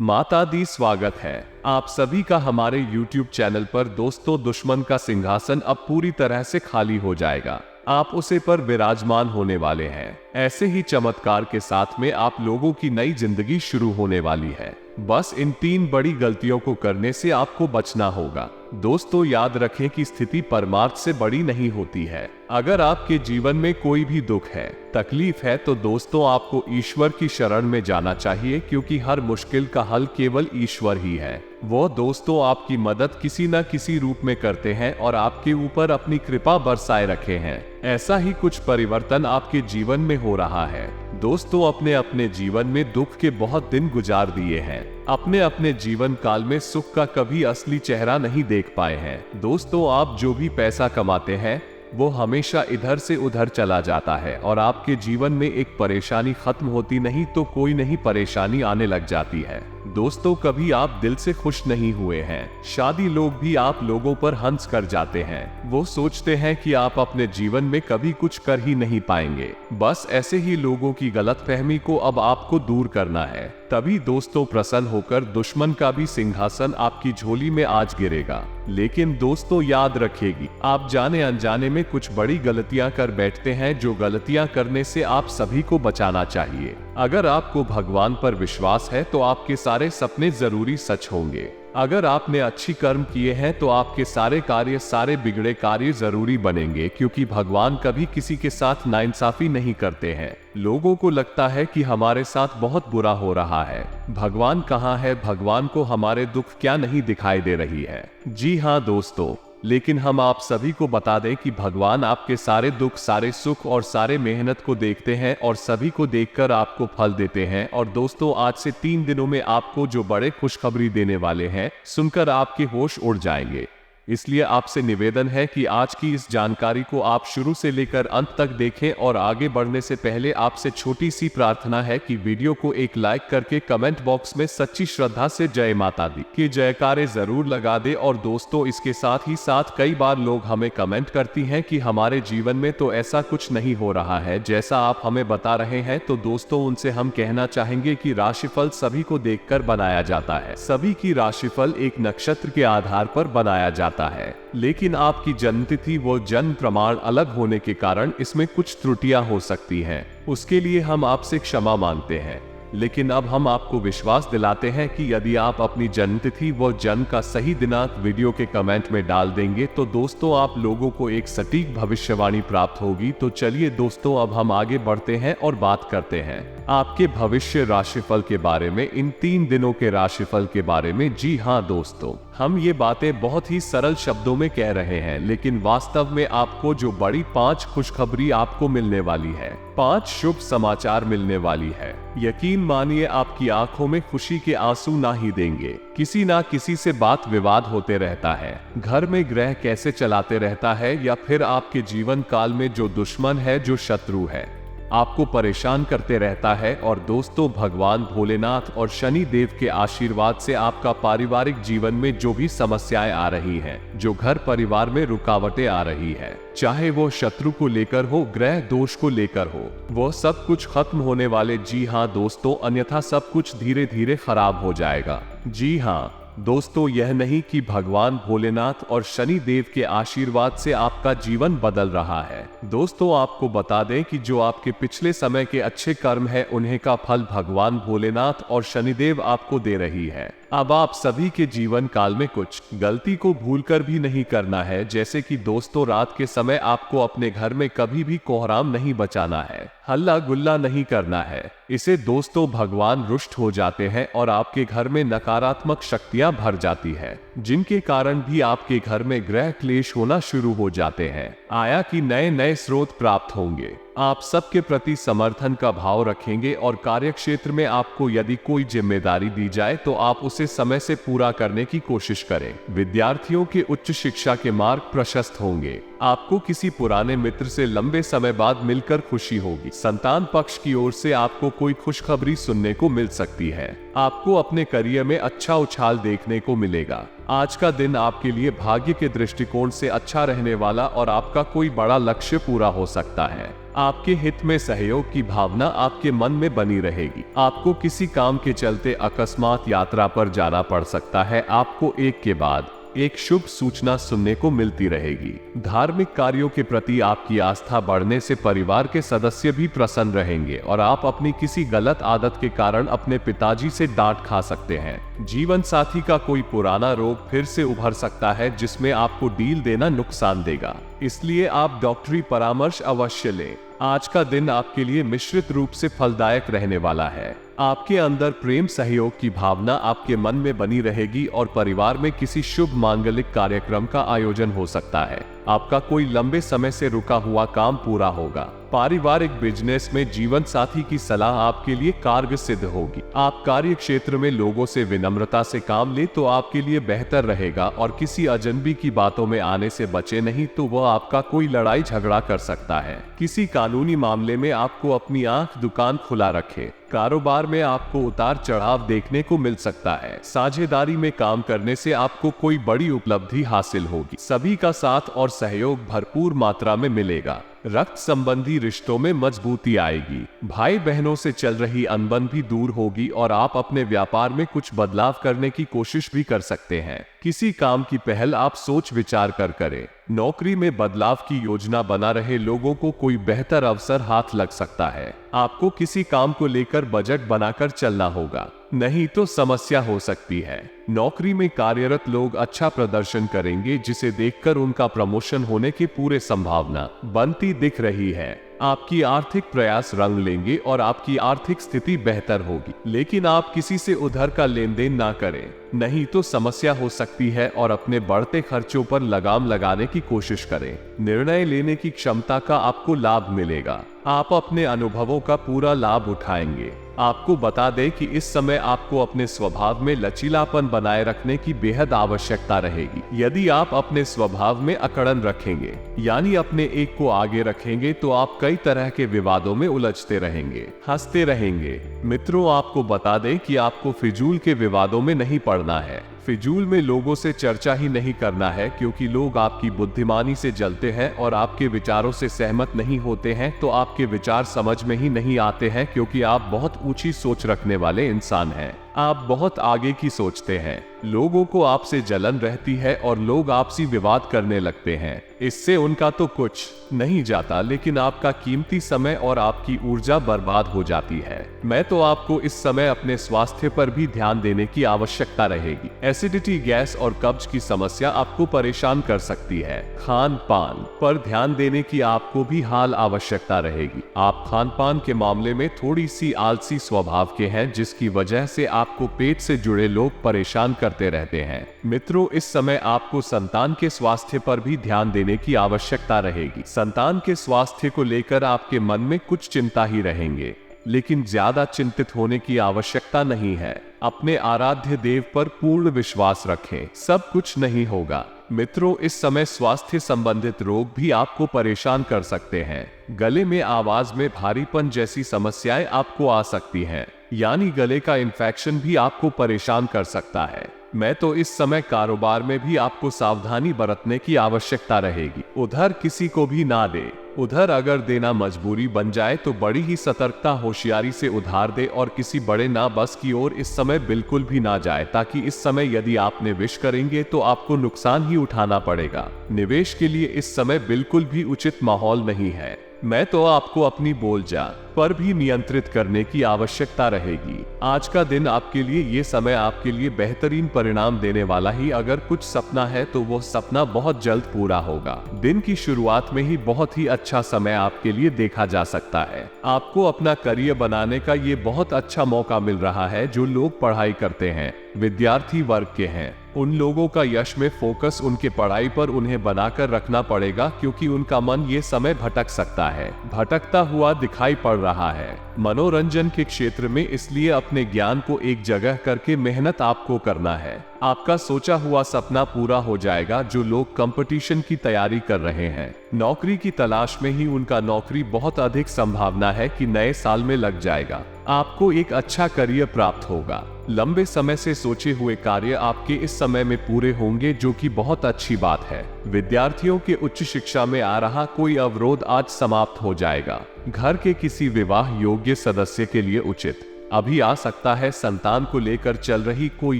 माता दी, स्वागत है आप सभी का हमारे YouTube चैनल पर। दोस्तों, दुश्मन का सिंहासन अब पूरी तरह से खाली हो जाएगा। आप उसे पर विराजमान होने वाले हैं। ऐसे ही चमत्कार के साथ में आप लोगों की नई जिंदगी शुरू होने वाली है। बस इन 3 बड़ी गलतियों को करने से आपको बचना होगा। दोस्तों, याद रखें कि स्थिति परमार्थ से बड़ी नहीं होती है। अगर आपके जीवन में कोई भी दुख है, तकलीफ है, तो दोस्तों आपको ईश्वर की शरण में जाना चाहिए, क्योंकि हर मुश्किल का हल केवल ईश्वर ही है। वो दोस्तों आपकी मदद किसी न किसी रूप में करते हैं और आपके ऊपर अपनी कृपा बरसाए रखे हैं। ऐसा ही कुछ परिवर्तन आपके जीवन में हो रहा है। दोस्तों, अपने अपने जीवन में दुख के बहुत दिन गुजार दिए हैं। अपने अपने जीवन काल में सुख का कभी असली चेहरा नहीं देख पाए हैं। दोस्तों, आप जो भी पैसा कमाते हैं वो हमेशा इधर से उधर चला जाता है और आपके जीवन में एक परेशानी खत्म होती नहीं तो कोई नई परेशानी आने लग जाती है। दोस्तों, कभी आप दिल से खुश नहीं हुए हैं। शादी लोग भी आप लोगों पर हंस कर जाते हैं। वो सोचते हैं कि आप अपने जीवन में कभी कुछ कर ही नहीं पाएंगे। बस ऐसे ही लोगों की गलतफहमी को अब आपको दूर करना है। तभी दोस्तों प्रसन्न होकर दुश्मन का भी सिंहासन आपकी झोली में आज गिरेगा। लेकिन दोस्तों याद रखेगी, आप जाने अनजाने में कुछ बड़ी गलतियां कर बैठते हैं, जो गलतियां करने से आप सभी को बचाना चाहिए। अगर आपको भगवान पर विश्वास है तो आपके सारे सपने जरूरी सच होंगे। अगर आपने अच्छी कर्म किए हैं तो आपके सारे कार्य, सारे बिगड़े कार्य जरूरी बनेंगे, क्योंकि भगवान कभी किसी के साथ नाइंसाफी नहीं करते हैं। लोगों को लगता है कि हमारे साथ बहुत बुरा हो रहा है। भगवान कहाँ है? भगवान को हमारे दुख क्या नहीं दिखाई दे रही है? जी हाँ दोस्तों, लेकिन हम आप सभी को बता दें कि भगवान आपके सारे दुख, सारे सुख और सारे मेहनत को देखते हैं और सभी को देखकर आपको फल देते हैं। और दोस्तों, आज से 3 दिनों में आपको जो बड़े खुशखबरी देने वाले हैं, सुनकर आपके होश उड़ जाएंगे। इसलिए आपसे निवेदन है कि आज की इस जानकारी को आप शुरू से लेकर अंत तक देखें। और आगे बढ़ने से पहले आपसे छोटी सी प्रार्थना है कि वीडियो को एक लाइक करके कमेंट बॉक्स में सच्ची श्रद्धा से जय माता दी के जयकारे जरूर लगा दे। और दोस्तों, इसके साथ ही साथ कई बार लोग हमें कमेंट करती हैं कि हमारे जीवन में तो ऐसा कुछ नहीं हो रहा है जैसा आप हमें बता रहे हैं। तो दोस्तों, उनसे हम कहना चाहेंगे कि राशिफल सभी को देखकर बनाया जाता है। सभी की राशिफल एक नक्षत्र के आधार पर बनाया जाता है, लेकिन आपकी जन्मतिथि व जन्म प्रमाण अलग होने के कारण इसमें कुछ त्रुटियां हो सकती हैं। उसके लिए हम आपसे क्षमा मांगते हैं। लेकिन अब हम आपको विश्वास दिलाते हैं कि यदि आप अपनी जन्मतिथि व जन्म का सही दिनांक वीडियो के कमेंट में डाल देंगे तो दोस्तों आप लोगों को एक सटीक भविष्यवाणी प्राप्त होगी। तो चलिए दोस्तों, अब हम आगे बढ़ते हैं और बात करते हैं आपके भविष्य राशिफल के बारे में, इन 3 दिनों के राशिफल के बारे में। जी हाँ दोस्तों, हम ये बातें बहुत ही सरल शब्दों में कह रहे हैं, लेकिन वास्तव में आपको जो बड़ी 5 खुशखबरी आपको मिलने वाली है, 5 शुभ समाचार मिलने वाली है, यकीन मानिए आपकी आंखों में खुशी के आंसू ना ही देंगे। किसी ना किसी से बात विवाद होते रहता है, घर में ग्रह कैसे चलाते रहता है, या फिर आपके जीवन काल में जो दुश्मन है, जो शत्रु है, आपको परेशान करते रहता है। और दोस्तों, भगवान भोलेनाथ और शनि देव के आशीर्वाद से आपका पारिवारिक जीवन में जो भी समस्याएं आ रही हैं, जो घर परिवार में रुकावटें आ रही है, चाहे वो शत्रु को लेकर हो, ग्रह दोष को लेकर हो, वो सब कुछ खत्म होने वाले। जी हाँ दोस्तों, अन्यथा सब कुछ धीरे धीरे खराब हो जाएगा। जी हाँ दोस्तों, यह नहीं कि भगवान भोलेनाथ और शनि देव के आशीर्वाद से आपका जीवन बदल रहा है। दोस्तों, आपको बता दें कि जो आपके पिछले समय के अच्छे कर्म है, उन्हें का फल भगवान भोलेनाथ और शनिदेव आपको दे रही है। अब आप सभी के जीवन काल में कुछ गलती को भूलकर भी नहीं करना है, जैसे कि दोस्तों, रात के समय आपको अपने घर में कभी भी कोहराम नहीं बचाना है, हल्ला गुल्ला नहीं करना है। इसे दोस्तों भगवान रुष्ट हो जाते हैं और आपके घर में नकारात्मक शक्तियां भर जाती है, जिनके कारण भी आपके घर में ग्रह क्लेश होना शुरू हो जाते हैं। आया कि नए नए स्रोत प्राप्त होंगे। आप सबके प्रति समर्थन का भाव रखेंगे और कार्यक्षेत्र में आपको यदि कोई जिम्मेदारी दी जाए तो आप उसे समय से पूरा करने की कोशिश करें। विद्यार्थियों के उच्च शिक्षा के मार्ग प्रशस्त होंगे। आपको किसी पुराने मित्र से लंबे समय बाद मिलकर खुशी होगी। संतान पक्ष की ओर से आपको कोई खुशखबरी सुनने को मिल सकती है। आपको अपने करियर में अच्छा उछाल देखने को मिलेगा। आज का दिन आपके लिए भाग्य के दृष्टिकोण से अच्छा रहने वाला और आपका कोई बड़ा लक्ष्य पूरा हो सकता है। आपके हित में सहयोग की भावना आपके मन में बनी रहेगी। आपको किसी काम के चलते अकस्मात यात्रा पर जाना पड़ सकता है। आपको एक के बाद एक शुभ सूचना सुनने को मिलती रहेगी। धार्मिक कार्यों के प्रति आपकी आस्था बढ़ने से परिवार के सदस्य भी प्रसन्न रहेंगे और आप अपनी किसी गलत आदत के कारण अपने पिताजी से डांट खा सकते हैं। जीवन साथी का कोई पुराना रोग फिर से उभर सकता है जिसमें आपको डील देना नुकसान देगा, इसलिए आप डॉक्टरी परामर्श अवश्य लें। आज का दिन आपके लिए मिश्रित रूप से फलदायक रहने वाला है। आपके अंदर प्रेम सहयोग की भावना आपके मन में बनी रहेगी और परिवार में किसी शुभ मांगलिक कार्यक्रम का आयोजन हो सकता है। आपका कोई लंबे समय से रुका हुआ काम पूरा होगा। पारिवारिक बिजनेस में जीवन साथी की सलाह आपके लिए कारगर सिद्ध होगी। आप कार्य क्षेत्र में लोगों से विनम्रता से काम ले तो आपके लिए बेहतर रहेगा और किसी अजनबी की बातों में आने से बचे, नहीं तो वह आपका कोई लड़ाई झगड़ा कर सकता है। किसी कानूनी मामले में आपको अपनी आंख दुकान खुला रखे। कारोबार में आपको उतार चढ़ाव देखने को मिल सकता है। साझेदारी में काम करने से आपको कोई बड़ी उपलब्धि हासिल होगी। सभी का साथ और सहयोग भरपूर मात्रा में मिलेगा। रक्त संबंधी रिश्तों में मजबूती आएगी। भाई बहनों से चल रही अनबन भी दूर होगी और आप अपने व्यापार में कुछ बदलाव करने की कोशिश भी कर सकते हैं। किसी काम की पहल आप सोच विचार कर करें। नौकरी में बदलाव की योजना बना रहे लोगों को कोई बेहतर अवसर हाथ लग सकता है। आपको किसी काम को लेकर बजट बनाकर चलना होगा, नहीं तो समस्या हो सकती है। नौकरी में कार्यरत लोग अच्छा प्रदर्शन करेंगे जिसे देखकर उनका प्रमोशन होने की पूरी संभावना बनती दिख रही है। आपकी आर्थिक प्रयास रंग लेंगे और आपकी आर्थिक स्थिति बेहतर होगी, लेकिन आप किसी से उधार का लेन देन ना करें, नहीं तो समस्या हो सकती है। और अपने बढ़ते खर्चों पर लगाम लगाने की कोशिश करें। निर्णय लेने की क्षमता का आपको लाभ मिलेगा। आप अपने अनुभवों का पूरा लाभ उठाएंगे। आपको बता दें कि इस समय आपको अपने स्वभाव में लचीलापन बनाए रखने की बेहद आवश्यकता रहेगी। यदि आप अपने स्वभाव में अकड़न रखेंगे, यानी अपने एक को आगे रखेंगे, तो आप कई तरह के विवादों में उलझते रहेंगे, हंसते रहेंगे। मित्रों, आपको बता दें कि आपको फिजूल के विवादों में नहीं पड़ना है। फिजूल में लोगों से चर्चा ही नहीं करना है, क्योंकि लोग आपकी बुद्धिमानी से जलते हैं और आपके विचारों से सहमत नहीं होते हैं, तो आपके विचार समझ में ही नहीं आते हैं, क्योंकि आप बहुत ऊंची सोच रखने वाले इंसान हैं। आप बहुत आगे की सोचते हैं। लोगों को आपसे जलन रहती है और लोग आपसी विवाद करने लगते हैं। इससे उनका तो कुछ नहीं जाता, लेकिन आपका कीमती समय और आपकी ऊर्जा बर्बाद हो जाती है। मैं तो आपको इस समय अपने स्वास्थ्य पर भी ध्यान देने की आवश्यकता रहेगी। एसिडिटी, गैस और कब्ज की समस्या आपको परेशान कर सकती है। खान पान पर ध्यान देने की आपको भी हाल आवश्यकता रहेगी। आप खान पान के मामले में थोड़ी सी आलसी स्वभाव के हैं, जिसकी वजह से आपको पेट से जुड़े लोग परेशान करते रहते हैं। मित्रों, इस समय आपको संतान के स्वास्थ्य पर भी ध्यान देने की आवश्यकता रहेगी। संतान के स्वास्थ्य को लेकर आपके मन में कुछ चिंता ही रहेंगे, लेकिन ज्यादा चिंतित होने की आवश्यकता नहीं है। अपने आराध्य देव पर पूर्ण विश्वास रखें, सब कुछ नहीं होगा। मित्रों, इस समय स्वास्थ्य संबंधित रोग भी आपको परेशान कर सकते हैं। गले में आवाज में भारीपन जैसी समस्याएं आपको आ सकती हैं, यानी गले का इन्फेक्शन भी आपको परेशान कर सकता है। मैं तो इस समय कारोबार में भी आपको सावधानी बरतने की आवश्यकता रहेगी। उधर किसी को भी ना दे। उधर अगर देना मजबूरी बन जाए तो बड़ी ही सतर्कता होशियारी से उधार दे और किसी बड़े ना बस की ओर इस समय बिल्कुल भी ना जाए, ताकि इस समय यदि आप निवेश करेंगे तो आपको नुकसान ही उठाना पड़ेगा। निवेश के लिए इस समय बिल्कुल भी उचित माहौल नहीं है। मैं तो आपको अपनी बोलचाल पर भी नियंत्रित करने की आवश्यकता रहेगी। आज का दिन आपके लिए, ये समय आपके लिए बेहतरीन परिणाम देने वाला ही। अगर कुछ सपना है तो वो सपना बहुत जल्द पूरा होगा। दिन की शुरुआत में ही बहुत ही अच्छा समय आपके लिए देखा जा सकता है। आपको अपना करियर बनाने का ये बहुत अच्छा मौका मिल रहा है। जो लोग पढ़ाई करते हैं, विद्यार्थी वर्ग के हैं, उन लोगों का यश में फोकस उनके पढ़ाई पर उन्हें बनाकर रखना पड़ेगा, क्योंकि उनका मन ये समय भटक सकता है, भटकता हुआ दिखाई पड़ रहा है। मनोरंजन के क्षेत्र में इसलिए अपने ज्ञान को एक जगह करके मेहनत आपको करना है। आपका सोचा हुआ सपना पूरा हो जाएगा। जो लोग कंपटीशन की तैयारी कर रहे हैं, नौकरी की तलाश में ही, उनका नौकरी बहुत अधिक संभावना है कि नए साल में लग जाएगा। आपको एक अच्छा करियर प्राप्त होगा। लंबे समय से सोचे हुए कार्य आपके इस समय में पूरे होंगे, जो कि बहुत अच्छी बात है। विद्यार्थियों के उच्च शिक्षा में आ रहा कोई अवरोध आज समाप्त हो जाएगा। घर के किसी विवाह योग्य सदस्य के लिए उचित अभी आ सकता है। संतान को लेकर चल रही कोई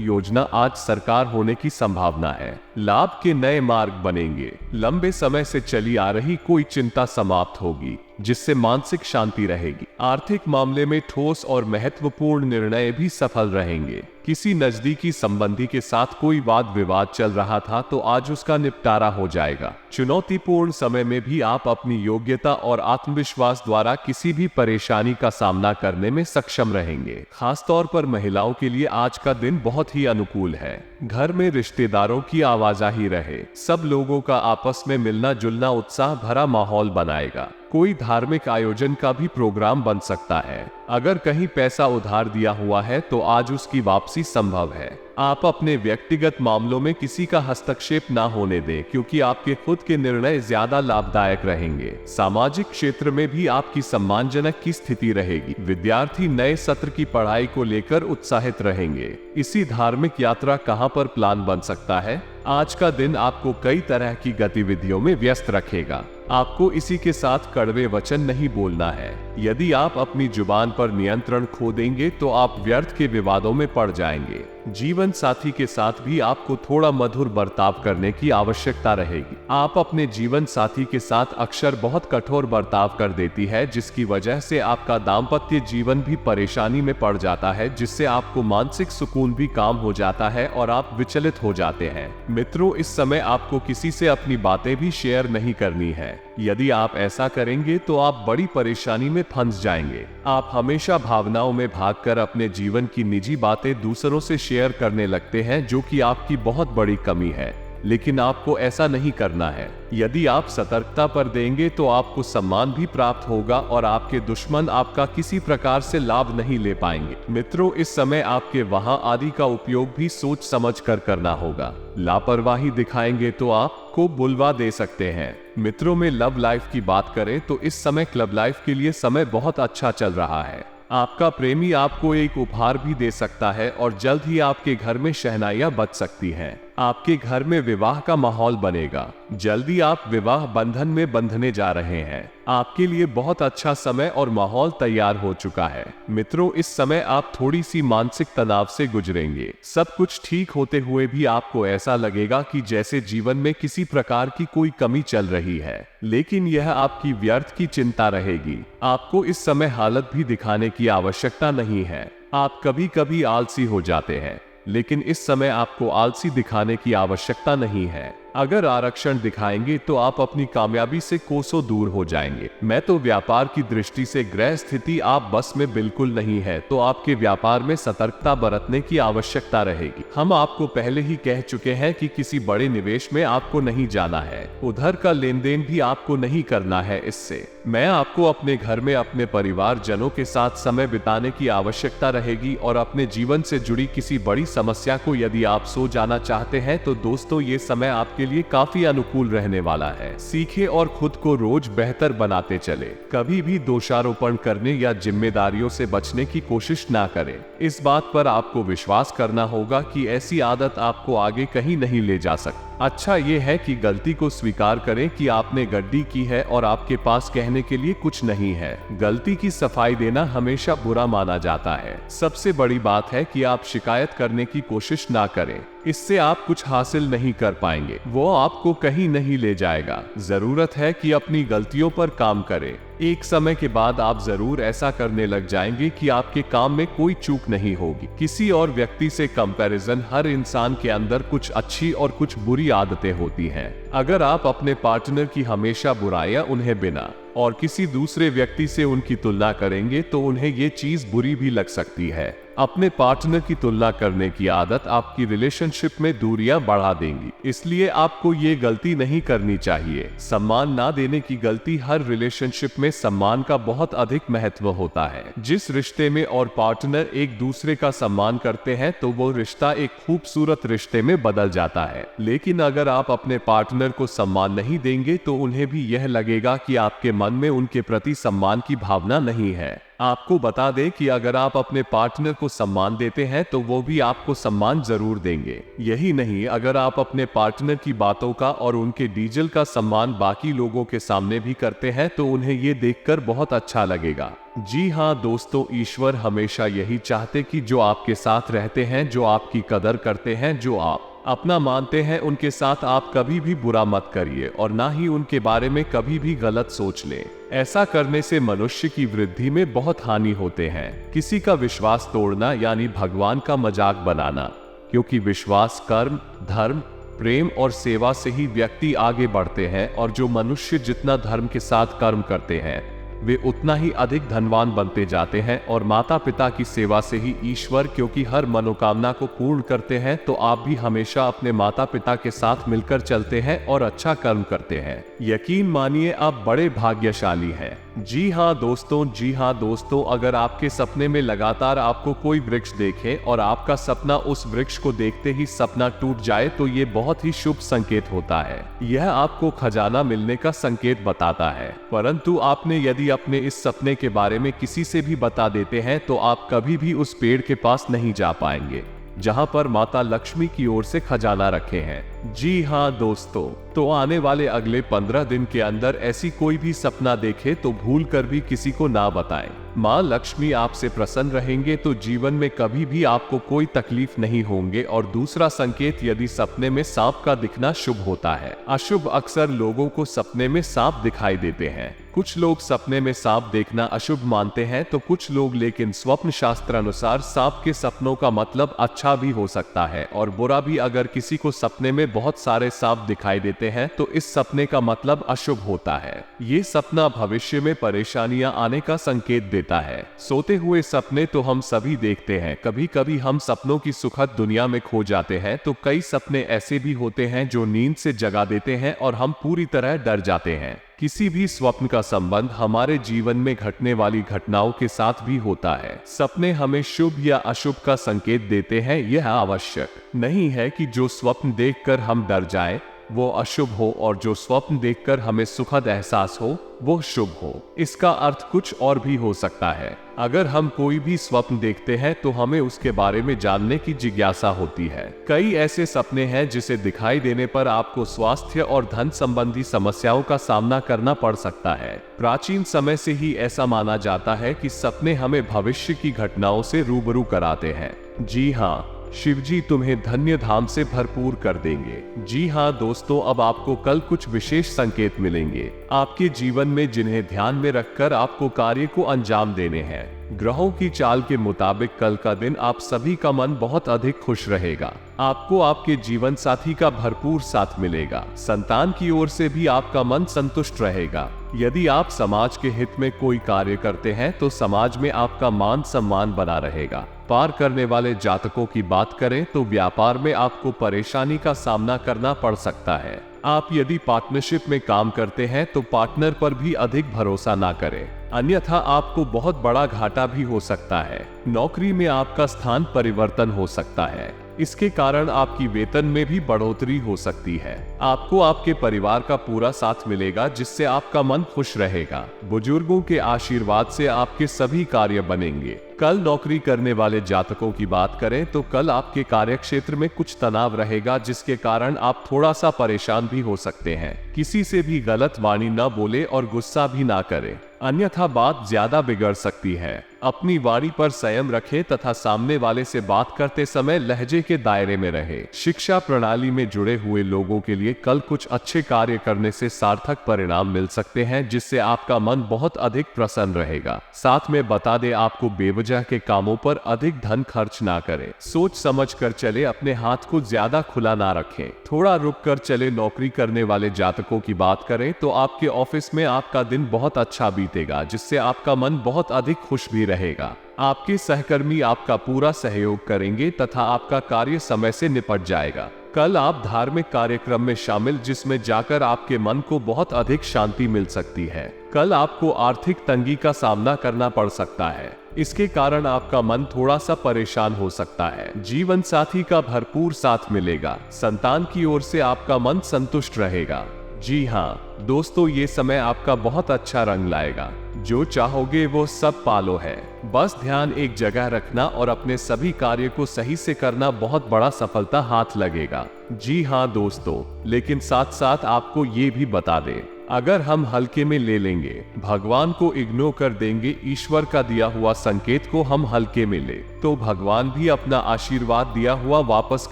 योजना आज साकार होने की संभावना है। लाभ के नए मार्ग बनेंगे। लंबे समय से चली आ रही कोई चिंता समाप्त होगी, जिससे मानसिक शांति रहेगी। आर्थिक मामले में ठोस और महत्वपूर्ण निर्णय भी सफल रहेंगे। किसी नजदीकी संबंधी के साथ कोई वाद विवाद चल रहा था तो आज उसका निपटारा हो जाएगा। चुनौतीपूर्ण समय में भी आप अपनी योग्यता और आत्मविश्वास द्वारा किसी भी परेशानी का सामना करने में सक्षम रहेंगे। खासतौर पर महिलाओं के लिए आज का दिन बहुत ही अनुकूल है। घर में रिश्तेदारों की आवाजाही रहे। सब लोगों का आपस में मिलना जुलना उत्साह भरा माहौल बनाएगा। कोई धार्मिक आयोजन का भी प्रोग्राम बन सकता है। अगर कहीं पैसा उधार दिया हुआ है तो आज उसकी वापसी संभव है। आप अपने व्यक्तिगत मामलों में किसी का हस्तक्षेप ना होने दें, क्योंकि आपके खुद के निर्णय ज्यादा लाभदायक रहेंगे। सामाजिक क्षेत्र में भी आपकी सम्मानजनक की स्थिति रहेगी। विद्यार्थी नए सत्र की पढ़ाई को लेकर उत्साहित रहेंगे। इसी धार्मिक यात्रा कहां पर प्लान बन सकता है। आज का दिन आपको कई तरह की गतिविधियों में व्यस्त रखेगा। आपको इसी के साथ कड़वे वचन नहीं बोलना है। यदि आप अपनी जुबान पर नियंत्रण खो देंगे तो आप व्यर्थ के विवादों में पड़ जाएंगे। जीवन साथी के साथ भी आपको थोड़ा मधुर बर्ताव करने की आवश्यकता रहेगी। आप अपने जीवन साथी के साथ अक्सर बहुत कठोर बर्ताव कर देती है, जिसकी वजह से आपका दाम्पत्य जीवन भी परेशानी में पड़ जाता है, जिससे आपको मानसिक सुकून भी कम हो जाता है और आप विचलित हो जाते हैं। मित्रों, इस समय आपको किसी से अपनी बातें भी शेयर नहीं करनी है। यदि आप ऐसा करेंगे तो आप बड़ी परेशानी में फंस जाएंगे। आप हमेशा भावनाओं में भागकर अपने जीवन की निजी बातें दूसरों से शेयर करने लगते हैं, जो कि आपकी बहुत बड़ी कमी है। लेकिन आपको ऐसा नहीं करना है। यदि आप सतर्कता पर देंगे तो आपको सम्मान भी प्राप्त होगा और आपके दुश्मन आपका किसी प्रकार से लाभ नहीं ले पाएंगे। मित्रों, इस समय आपके वाहन आदि का उपयोग भी सोच समझ कर करना होगा। लापरवाही दिखाएंगे तो आपको बुलवा दे सकते हैं। मित्रों में लव लाइफ की बात करें तो इस समय क्लब लाइफ के लिए समय बहुत अच्छा चल रहा है। आपका प्रेमी आपको एक उपहार भी दे सकता है और जल्द ही आपके घर में शहनाइयां बज सकती हैं। आपके घर में विवाह का माहौल बनेगा। जल्दी आप विवाह बंधन में बंधने जा रहे हैं। आपके लिए बहुत अच्छा समय और माहौल तैयार हो चुका है। मित्रों, इस समय आप थोड़ी सी मानसिक तनाव से गुजरेंगे। सब कुछ ठीक होते हुए भी आपको ऐसा लगेगा कि जैसे जीवन में किसी प्रकार की कोई कमी चल रही है, लेकिन यह आपकी व्यर्थ की चिंता रहेगी। आपको इस समय हालत भी दिखाने की आवश्यकता नहीं है। आप कभी कभी आलसी हो जाते हैं, लेकिन इस समय आपको आलसी दिखाने की आवश्यकता नहीं है। अगर आरक्षण दिखाएंगे तो आप अपनी कामयाबी से कोसों दूर हो जाएंगे। मैं तो व्यापार की दृष्टि से ग्रह स्थिति आप बस में बिल्कुल नहीं है, तो आपके व्यापार में सतर्कता बरतने की आवश्यकता रहेगी। हम आपको पहले ही कह चुके हैं कि किसी बड़े निवेश में आपको नहीं जाना है। उधर का लेन देन भी आपको नहीं करना है। इससे मैं आपको अपने घर में अपने परिवार जनों के साथ समय बिताने की आवश्यकता रहेगी और अपने जीवन से जुड़ी किसी बड़ी समस्या को यदि आप सो जाना चाहते हैं तो दोस्तों, ये समय आपके लिए काफी अनुकूल रहने वाला है। सीखे और खुद को रोज बेहतर बनाते चले। कभी भी दोषारोपण करने या जिम्मेदारियों से बचने की कोशिश ना करें। इस बात पर आपको विश्वास करना होगा कि ऐसी आदत आपको आगे कहीं नहीं ले जा सकती। अच्छा ये है कि गलती को स्वीकार करें कि आपने गलती की है और आपके पास कहने के लिए कुछ नहीं है। गलती की सफाई देना हमेशा बुरा माना जाता है। सबसे बड़ी बात है कि आप शिकायत करने की कोशिश ना करें। इससे आप कुछ हासिल नहीं कर पाएंगे। वो आपको कहीं नहीं ले जाएगा। जरूरत है कि अपनी गलतियों पर काम करें। एक समय के बाद आप जरूर ऐसा करने लग जाएंगे कि आपके काम में कोई चूक नहीं होगी। किसी और व्यक्ति से कंपैरिजन, हर इंसान के अंदर कुछ अच्छी और कुछ बुरी आदतें होती हैं। अगर आप अपने पार्टनर की हमेशा बुराइयां उन्हें बिना और किसी दूसरे व्यक्ति से उनकी तुलना करेंगे तो उन्हें ये चीज बुरी भी लग सकती है। अपने पार्टनर की तुलना करने की आदत आपकी रिलेशनशिप में दूरियां बढ़ा देंगी। इसलिए आपको ये गलती नहीं करनी चाहिए। सम्मान ना देने की गलती। हर रिलेशनशिप में सम्मान का बहुत अधिक महत्व होता है। जिस रिश्ते में और पार्टनर एक दूसरे का सम्मान करते हैं तो वो रिश्ता एक खूबसूरत रिश्ते में बदल जाता है। लेकिन अगर आप अपने पार्टनर को सम्मान नहीं देंगे तो उन्हें भी यह लगेगा कि आपके मन में उनके प्रति सम्मान की भावना नहीं है। आपको बता दें कि अगर आप अपने पार्टनर को सम्मान देते हैं तो वो भी आपको सम्मान जरूर देंगे। यही नहीं, अगर आप अपने पार्टनर की बातों का और उनके डीजल का सम्मान बाकी लोगों के सामने भी करते हैं तो उन्हें ये देखकर बहुत अच्छा लगेगा। जी हाँ दोस्तों, ईश्वर हमेशा यही चाहते कि जो आपके साथ रहते हैं, जो आपकी कदर करते हैं, जो आप अपना मानते हैं, उनके साथ आप कभी भी बुरा मत करिए और ना ही उनके बारे में कभी भी गलत सोच लें। ऐसा करने से मनुष्य की वृद्धि में बहुत हानि होते हैं। किसी का विश्वास तोड़ना यानी भगवान का मजाक बनाना, क्योंकि विश्वास, कर्म, धर्म, प्रेम और सेवा से ही व्यक्ति आगे बढ़ते हैं और जो मनुष्य जितना धर्म के साथ कर्म करते हैं वे उतना ही अधिक धनवान बनते जाते हैं। और माता पिता की सेवा से ही ईश्वर क्योंकि हर मनोकामना को पूर्ण करते हैं, तो आप भी हमेशा अपने माता पिता के साथ मिलकर चलते हैं और अच्छा कर्म करते हैं। यकीन मानिए आप बड़े भाग्यशाली हैं। जी हाँ दोस्तों, अगर आपके सपने में लगातार आपको कोई वृक्ष देखे और आपका सपना उस वृक्ष को देखते ही सपना टूट जाए तो ये बहुत ही शुभ संकेत होता है। यह आपको खजाना मिलने का संकेत बताता है। परंतु आपने यदि अपने इस सपने के बारे में किसी से भी बता देते हैं तो आप कभी भी उस पेड़ के पास नहीं जा पाएंगे जहां पर माता लक्ष्मी की ओर से खजाना रखे हैं। जी हाँ दोस्तों, तो आने वाले अगले 15 दिन के अंदर ऐसी कोई भी सपना देखे तो भूल कर भी किसी को ना बताएं। माँ लक्ष्मी आपसे प्रसन्न रहेंगे तो जीवन में कभी भी आपको कोई तकलीफ नहीं होंगे। और दूसरा संकेत, यदि सपने में सांप का दिखना शुभ होता है। अशुभ अक्सर लोगों को सपने में सांप दिखाई देते हैं। कुछ लोग सपने में सांप देखना अशुभ मानते हैं तो कुछ लोग, लेकिन स्वप्न शास्त्र अनुसार सांप के सपनों का मतलब अच्छा भी हो सकता है और बुरा भी। अगर किसी को सपने में बहुत सारे सांप दिखाई देते हैं तो इस सपने का मतलब अशुभ होता है। ये सपना भविष्य में परेशानियां आने का संकेत देता है। सोते हुए सपने तो हम सभी देखते हैं। कभी कभी हम सपनों की सुखद दुनिया में खो जाते हैं तो कई सपने ऐसे भी होते हैं जो नींद से जगा देते हैं और हम पूरी तरह डर जाते हैं। किसी भी स्वप्न का संबंध हमारे जीवन में घटने वाली घटनाओं के साथ भी होता है। सपने हमें शुभ या अशुभ का संकेत देते हैं। यह आवश्यक नहीं है कि जो स्वप्न देखकर हम डर जाएं वो अशुभ हो और जो स्वप्न देखकर हमें सुखद एहसास हो वो शुभ हो। इसका अर्थ कुछ और भी हो सकता है। अगर हम कोई भी स्वप्न देखते हैं तो हमें उसके बारे में जानने की जिज्ञासा होती है। कई ऐसे सपने हैं जिसे दिखाई देने पर आपको स्वास्थ्य और धन संबंधी समस्याओं का सामना करना पड़ सकता है। प्राचीन समय से ही ऐसा माना जाता है कि सपने हमें भविष्य की घटनाओं से रूबरू कराते हैं। जी हाँ, शिवजी तुम्हें धन्य धाम से भरपूर कर देंगे। जी हाँ दोस्तों, अब आपको कल कुछ विशेष संकेत मिलेंगे आपके जीवन में जिन्हें ध्यान में रखकर आपको कार्य को अंजाम देने हैं। ग्रहों की चाल के मुताबिक कल का दिन आप सभी का मन बहुत अधिक खुश रहेगा। आपको आपके जीवन साथी का भरपूर साथ मिलेगा। संतान की ओर से भी आपका मन संतुष्ट रहेगा। यदि आप समाज के हित में कोई कार्य करते हैं तो समाज में आपका मान सम्मान बना रहेगा। पार करने वाले जातकों की बात करें तो व्यापार में आपको परेशानी का सामना करना पड़ सकता है। आप यदि पार्टनरशिप में काम करते हैं तो पार्टनर पर भी अधिक भरोसा ना करें, अन्यथा आपको बहुत बड़ा घाटा भी हो सकता है। नौकरी में आपका स्थान परिवर्तन हो सकता है। इसके कारण आपकी वेतन में भी बढ़ोतरी हो सकती है। आपको आपके परिवार का पूरा साथ मिलेगा जिससे आपका मन खुश रहेगा। बुजुर्गों के आशीर्वाद से आपके सभी कार्य बनेंगे। कल नौकरी करने वाले जातकों की बात करें तो कल आपके कार्यक्षेत्र में कुछ तनाव रहेगा जिसके कारण आप थोड़ा सा परेशान भी हो सकते हैं। किसी से भी गलत वाणी न बोले और गुस्सा भी ना करें, अन्यथा बात ज्यादा बिगड़ सकती है। अपनी वाणी पर संयम रखें तथा सामने वाले से बात करते समय लहजे के दायरे में रहे। शिक्षा प्रणाली में जुड़े हुए लोगों के लिए कल कुछ अच्छे कार्य करने से सार्थक परिणाम मिल सकते हैं जिससे आपका मन बहुत अधिक प्रसन्न रहेगा। साथ में बता दें, आपको बेवजह के कामों पर अधिक धन खर्च ना करें। सोच समझ कर चले, अपने हाथ को ज्यादा खुला ना रखें। थोड़ा रुक कर चले। नौकरी करने वाले जातकों की बात करें तो आपके ऑफिस में आपका दिन बहुत अच्छा बीतेगा जिससे आपका मन बहुत अधिक खुश भी रहेगा। आपके सहकर्मी आपका पूरा सहयोग करेंगे तथा आपका कार्य समय से निपट जाएगा। कल आप धार्मिक कार्यक्रम में शामिल जिसमें जाकर आपके मन को बहुत अधिक शांति मिल सकती है। कल आपको आर्थिक तंगी का सामना करना पड़ सकता है। इसके कारण आपका मन थोड़ा सा परेशान हो सकता है। जीवन साथी का भरपूर साथ मिलेगा। संतान की ओर से आपका मन संतुष्ट रहेगा। जी हाँ दोस्तों, ये समय आपका बहुत अच्छा रंग लाएगा। जो चाहोगे वो सब पालो है। बस ध्यान एक जगह रखना और अपने सभी कार्य को सही से करना, बहुत बड़ा सफलता हाथ लगेगा। जी हाँ दोस्तों, लेकिन साथ साथ आपको ये भी बता दें, अगर हम हल्के में ले लेंगे, भगवान को इग्नोर कर देंगे, ईश्वर का दिया हुआ संकेत को हम हल्के में ले, तो भगवान भी अपना आशीर्वाद दिया हुआ वापस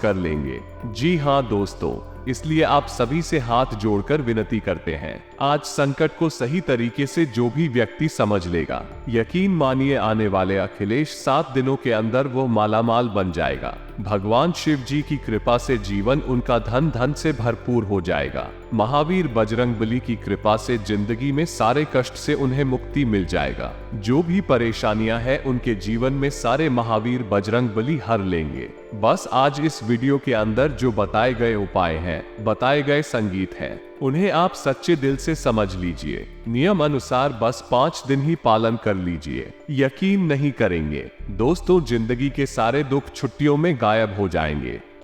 कर लेंगे। जी हाँ दोस्तों, इसलिए आप सभी से हाथ जोड़कर विनती करते हैं, आज संकट को सही तरीके से जो भी व्यक्ति समझ लेगा, यकीन मानिए आने वाले अखिलेश 7 दिनों के अंदर वो मालामाल बन जाएगा। भगवान शिव जी की कृपा से जीवन उनका धन धन से भरपूर हो जाएगा। महावीर बजरंगबली की कृपा से जिंदगी में सारे कष्ट से उन्हें मुक्ति मिल जाएगा। जो भी परेशानियां हैं उनके जीवन में सारे महावीर बजरंगबली हर लेंगे। बस आज इस वीडियो के अंदर जो बताए गए उपाय हैं, बताए गए संगीत हैं, उन्हें आप सच्चे दिल से समझ लीजिए। नियम अनुसार बस 5 दिन ही पालन कर लीजिए, यकीन नहीं करेंगे दोस्तों, जिंदगी के सारे दुख छुट्टियों में गायब हो जाएंगे।